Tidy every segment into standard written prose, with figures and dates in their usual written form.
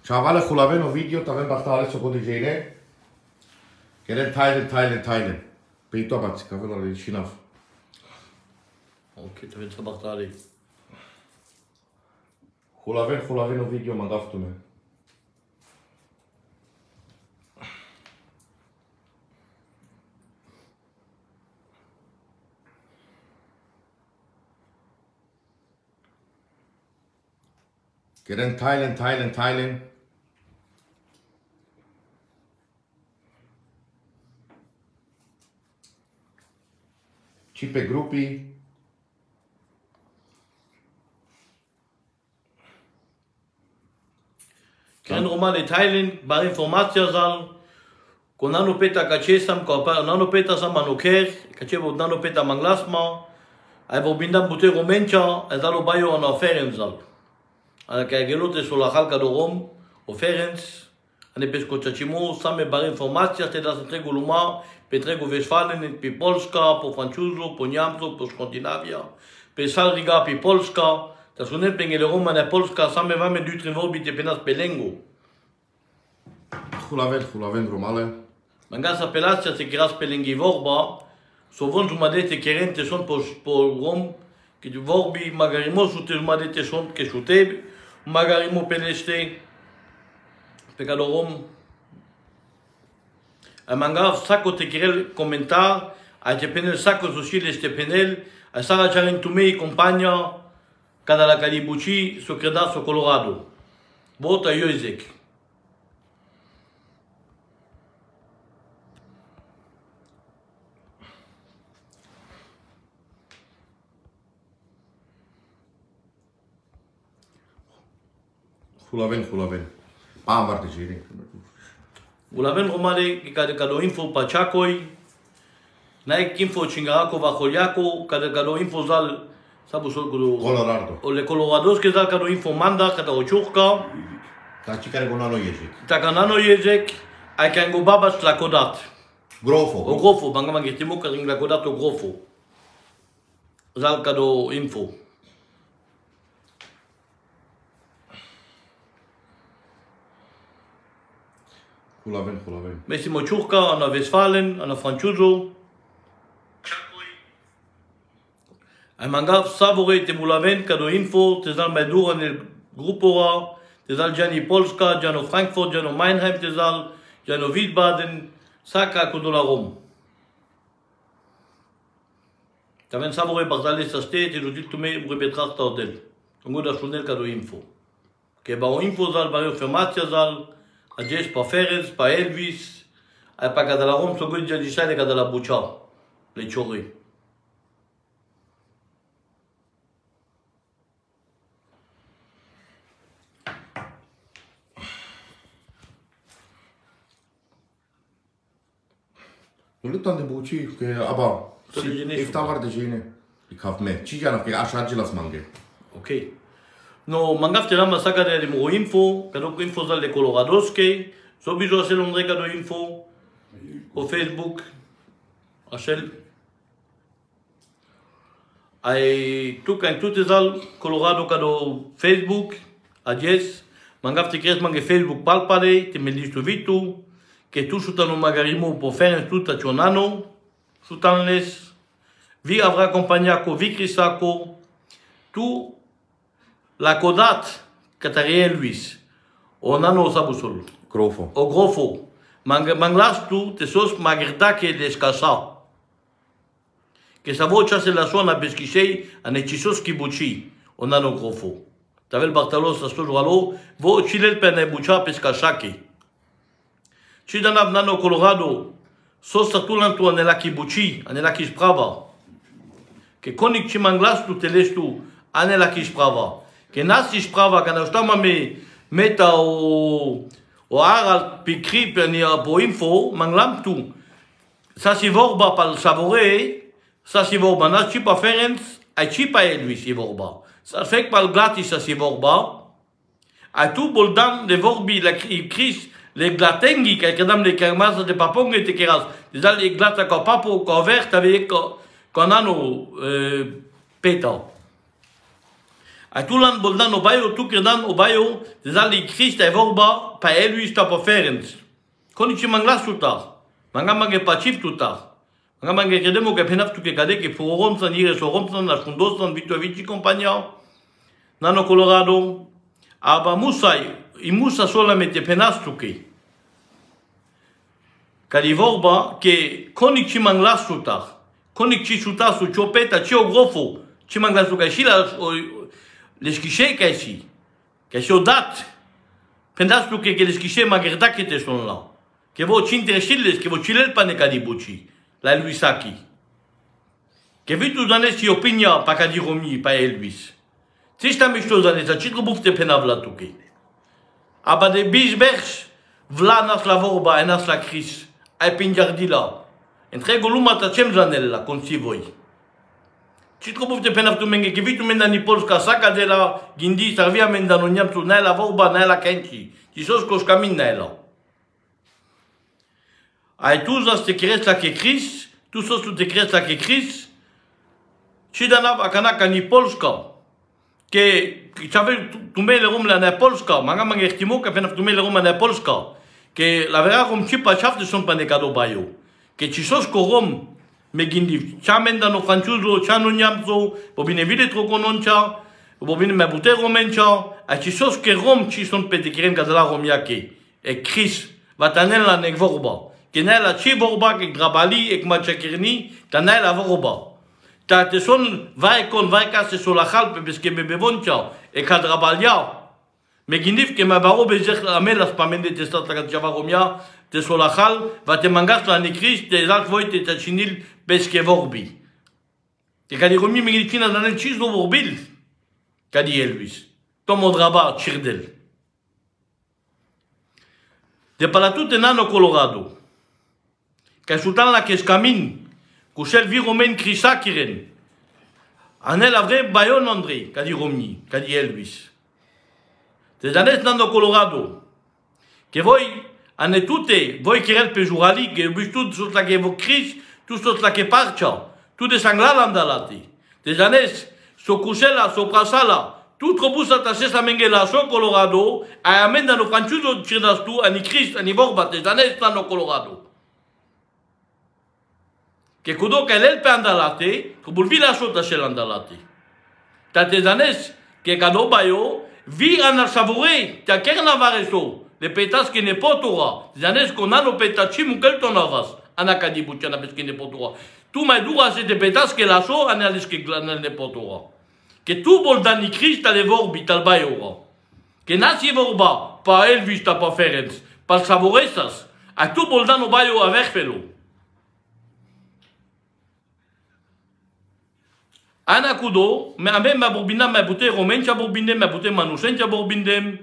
Chavale Hulaveno video, t'avem bachtale so condigene. Che den teilen. Peito abatsi, cavolo di Chinaf. Ok, t'avem so bachtale. Hulaveno video mandaftume. Che den teilen. Cipe gruppi. Kren romane teilen, bar informacija zal, ko nano peta kachesam, ko nano peta sam manoker, kachevo nano peta manglasma, ai bobindam bute romencha, zalo bayo an aferen zal. Ana ka gelote so la halka do rom, oferens, ane pescochachimo, same bar informacija, te da se luma, Petrego Westfalen, pe Polska, po Francuzo, po Niamco, po Skandinavia, pe Salriga, pe Polska, da su ne pengele Roma na Polska, same vame du trivobi te penas pelengo. Hulaven romale. Mangas apelația se kiras pelengi vorba, so von jumadete kerente son po Rom, que vorbi magarimo su te jumadete son que chute, magarimo peleste, pe calo Rom. A mangav saco te kirel comentar, a te penel saco social este penel, a Sara Charentumei compagna, cada la Calibuci, so credasso Colorado. Vota Iosek. Hulaven. Pam vartigiri. Ulaven romale cada info pachakoi, naik info chingaraco bajoliaco, cada info zal, sabu sol Colorado. O le Colorados que zal cada info manda, cada ochurka, Ta chicare con nano yezek. ta kanano yezek, ai kango babas la kodat. Grofo. O grofo, banga mangitimo karing la kodat o grofo. Zal cada info. Hulaven. Mesimo Churka, ana Westfalen, ana Francuzo. Ai mangav savore te mulaven cado info, te zal medur nel grupora, te zal Gianni Polska, Gianno Frankfurt, Gianno Meinheim, te zal Gianno Wiesbaden, Saka codo la Rom. Taven savore barzale sa ste, te judil tume rebetrach ta hotel. Tongo da shunel cado info. Che ba info zal ba informația zal, Agești pe Ferenc, pe Elvis, ai pe cada la Rom, s-o gândi de cada la Bucea, le ciorui. Nu lutam de buci, că aba, ifta vartigine. Ik haf me. Ci jana că așa gelas mange. Ok. No, mangafte la masaka de mo info, cado info zal de Coloradoske, so bijo asel ondre cado info, o Facebook, asel. Ai tu kan tu zal Colorado cado Facebook, adies, mangafte cres mange Facebook palpale, te me listo vitu, que tu sutano magarimo po feren tuta chonano, sutanles, vi avra compagnia co vi crisaco, tu la codat Catariel Luis, o nano sabusol. Grofo. O grofo. Manglas tu te sos magerdake descasa. Que sa voce se la suona peschisei a necisos kibuchi, o nano grofo. Tavel Bartalos la sto jalo, vo chilel per ne bucha pescasaki. Ci danab nano Colorado, sos satulan tu anela kibuchi, anela kisprava. Que konik ci manglas tu telestu anela kisprava. Que nasi sprava kana stama me meta o aral pikri peni po info manglam tu. Sa si vorba pal savore, sa si vorba na chipa Ferenc, ai chipa Elvis si vorba. Sa fek pal glatis sa si vorba. Ai tu boldan de vorbi la cris le glatengi che kadam le kermas de paponge te keras. Dizal le glata ko papo ko vert avec ko nano peta. A tu lan boldan obayo, tu kirdan obayo, zali Christ vorba, pa Elvis ta poferens. Konichi manglas tutar. Mangamange pachip tutar. Mangamange kedemo ke penaf tu ke kade ke forum san ire so romsan na fundos san Vitovici compagnia. Nano Colorado. Aba musai, I musa solamente penas tu ke. Kadi vorba ke konichi manglas tutar. Konichi tutar su chopeta chio grofo. Chi manglas tu ke shila l'esquiché qu'ici, que c'est au date, pendas tu que l'esquiché magerda qui te sont là, que vos chinterchiles, que vos chilel pane kadibuchi, la Luisaki, que vit tu donner si opinia pa kadiromi pa Elvis, si sta misto donner sa chitro bufte penavla tuke, aba de bisbergs, vla nas la vorba et nas la cris, ai pinjardila, entre goluma ta chemzanella con si voi. Si trovo te penaf tu menge que vitu menda ni Polska saka de la gindi servia menda no nyamtu na la vorba na la kenchi. Ti sos kos kamin na la. Ai tu zas te kres la ke Chris, tu sos tu te kres la ke Chris. Ci dana kanaka ni Polska. Que chave tu me le rum la na Polska, manga mange estimo que penaf tu me le rum na Polska. Que la vera rum chi pa chaf de son panecado bayo. Que ci sos korom Megindi, chamenda no franchuzo, chano nyamzo, bobine vide trokononcha, bobine mabute romencha, a chisos que rom chison petekiren kazala romiake, e Chris, vatanel la negvorba, que na la chivorba que grabali ek machakirni, tanel la vorba. Ta te son vai con vai kase sur la halpe parce que beboncha e kadrabalia. Megindif que mabaro bezer la melas pamende testat la javaromia, te solachal, va te mangas la necris, te zalt voit te tachinil pesque vorbi. Te kadi romi megiltina dans el chizo vorbil, kadi Elvis. Tomo draba chirdel. De palatut enano Colorado. Ka sultan la keskamin, kushel viromen krisakiren. Anel avre bayon André, kadi romi, kadi Elvis. Te zanes nano Colorado. Que voi ane tute, voi kirel pe jurali, que bus tout sos la que vo cris, tout sos la que parcha, tout de sanglal andalati. Des anes, so kusela, so prasala, tout robus attaché sa mengela, so Colorado, a amenda no franchuzo chirdas tu, ani Christ, ani vorba, des anes no Colorado. Que kudo que el pe andalati, que bulvi la so taché l'andalati. Ta des anes, que kado bayo, vi anar savourer, ta kerna vareso, le pétas qui n'est pas Torah. Les années qu'on a nos pétachim ou quel ton avas. Anakadi bouchana parce qu'il n'est pas Torah. Tout ma doura c'est des pétas que la so analyse que n'est pas Torah. Que tout bol dani Christ a les vorbi tal bayora. Que nasi vorba pa Elvis ta pa Ferenc. Pas savoresas. A tout bol dano bayo avec felo. Anakudo, mais même ma borbina ma bouté romaine cha borbindem ma bouté manouchen cha borbindem.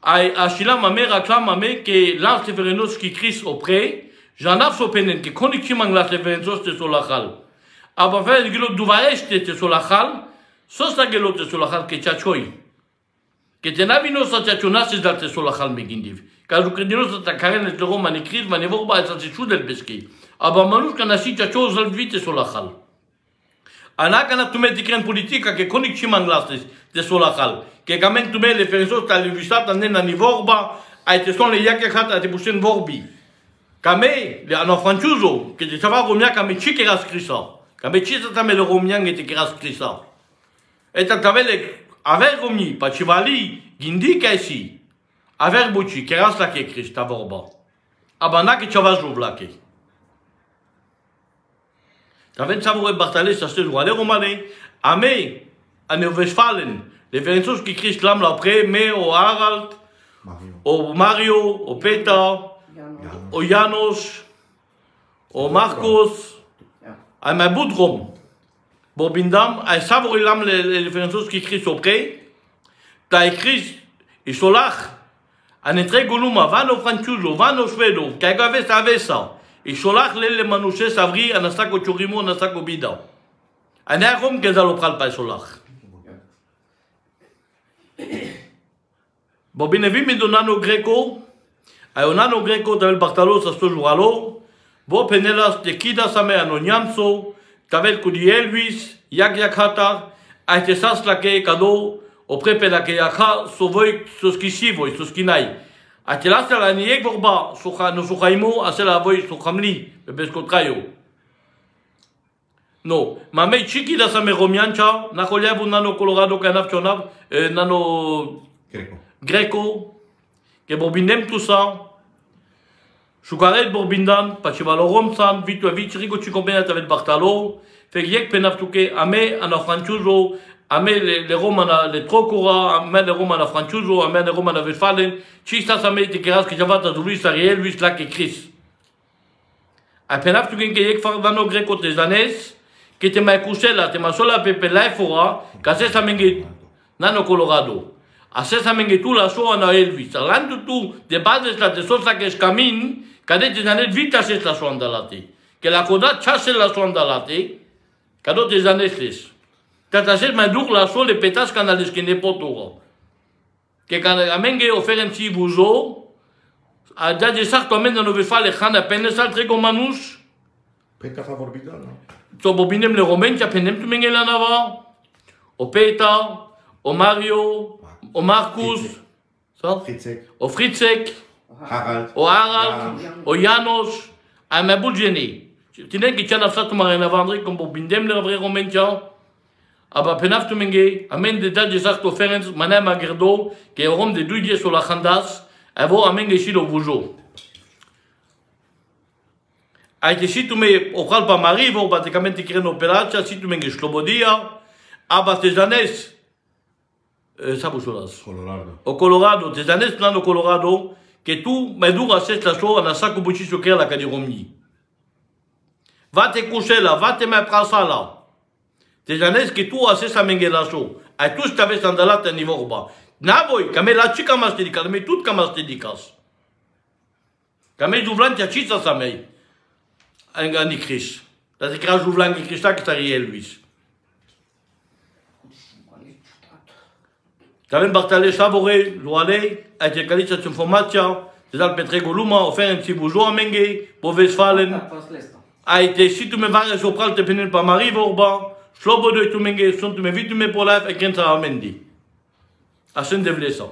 A shila mame rakla mame que lance verenos qui cris auprès, j'en ai sopenen que konichimang las verenos te solachal. Aber wenn gelo duvaeste te solachal, sosta gelo te solachal que chachoi. Que te nabino sa chachunas te solachal megindiv. Car du credinos ta karen le roman écrit man evorba sa chudel beski. Aber manus kana si chacho zalvite solachal. Anakana tu me dikren politika que konichimang las te solachal. Que quand même tu mets les férensos t'as le visat t'en en ivorba a été son les yake khat a te bouchen vorbi kame le ano franchuzo que te sava romia kame chikeras krisa kame chisa tame le romian et te keras krisa et t'avele avec romi pa chivali gindi kaisi avec buchi keras la ke krista vorba abana que chava juvla ke t'avele savore bartale ça se joie les romane ame ane Westfalen. Les Ferencos qui crient l'âme après, mais au Harald, au Mario, au Peter, au Janos, au Marcos, à ma boudrom. Bobindam, à savoir l'âme les Ferencos qui crient auprès, t'as écrit, et solach, à notre goluma, vano franchuzo, vano svedo, kagave savesa, et solach les manouches savri, à nasako churimo, nasako bida. À n'arom que zalopral pas solach. Bobine vi mi donano greco, a onano greco tavel bartalo sa sto juralo, bo penelas de kida same anonyamso, tavel kudi Elvis, yak yakata, a te sas la ke kado, Opre pela que yaka sovoi soskisivoi soskinai. Atela la niek vorba no sukaimo asela voi sukamli bebeskotrayo. No, ma mei chiki da sa meromiancha na kolebu nano Colorado kanaf chonav nano Greco que borbinem tout ça. Shukaret borbindan pachivalorom san vitu avich rigo chikombena tavet bartalo fe yek penaftuke ame ana franchuzo ame le romana le trocora ame le romana franchuzo ame le romana vefalen chista same te keras que javata du Luis Ariel Luis la que Chris a penaftuke que yek farvano Greco des anes que te mai kusela te masola pepe la fora kase samenge nano Colorado asesa menge tu la so ana Elvis landu tu de base la de sosa que es camin cade des années vite ases la so andalate que la coda chasse la so andalate cado des années les tatases madur la so le petas canales que ne potoro que quand amenge oferenci buzo a da de sarto men no ve fale khana penesal tre gomanus Peta favorbida no so bobinem le romen ja penem tu menge la nava o peta o Mario o Marcus, o Fritzek, o Harald, o Janos, a ma Boudjeni. Tinen ki tjana fsatu marena vandri, comme pour bindem le vrai romain, aba penaf tu menge, amen de tal de sarto Ferenc, manem a Gerdo, que au rom de doudier sur la Khandas, avo amen geshi lo bujo. A été si tu me o kalpa mari, vo baticamente kireno operacha, si tu menge shlobodia, aba tezanes, au Colorado, des années plein au Colorado, que tout, mais d'où va cette la chose, on a ça que bouchi sur la Kadiromni. Va te coucher là, va te mettre à ça là. Des années que tout a cette la la chose. Et tout ce que tu avais à niveau bas. Navoy, comme la chica mastédicas, mais tout comme mastédicas. Comme les ouvlants, tu as chita sa mei. Un gars ni Christ. T'as écrit un ouvlant qui Christ, qui t'a réel, lui. T'avem Bartale Saboré, Loale, a été qualifié de information, des Alpetre Goluma, offert un petit bourgeois à Mengue, pour Westfalen. A été si tu me vas à Sopral, te pénènes par Marie Vorba, Slobodo et tu Mengue, sont tu me vite, tu me pour life, et qu'un ça a mendi. A Saint-Devlessa.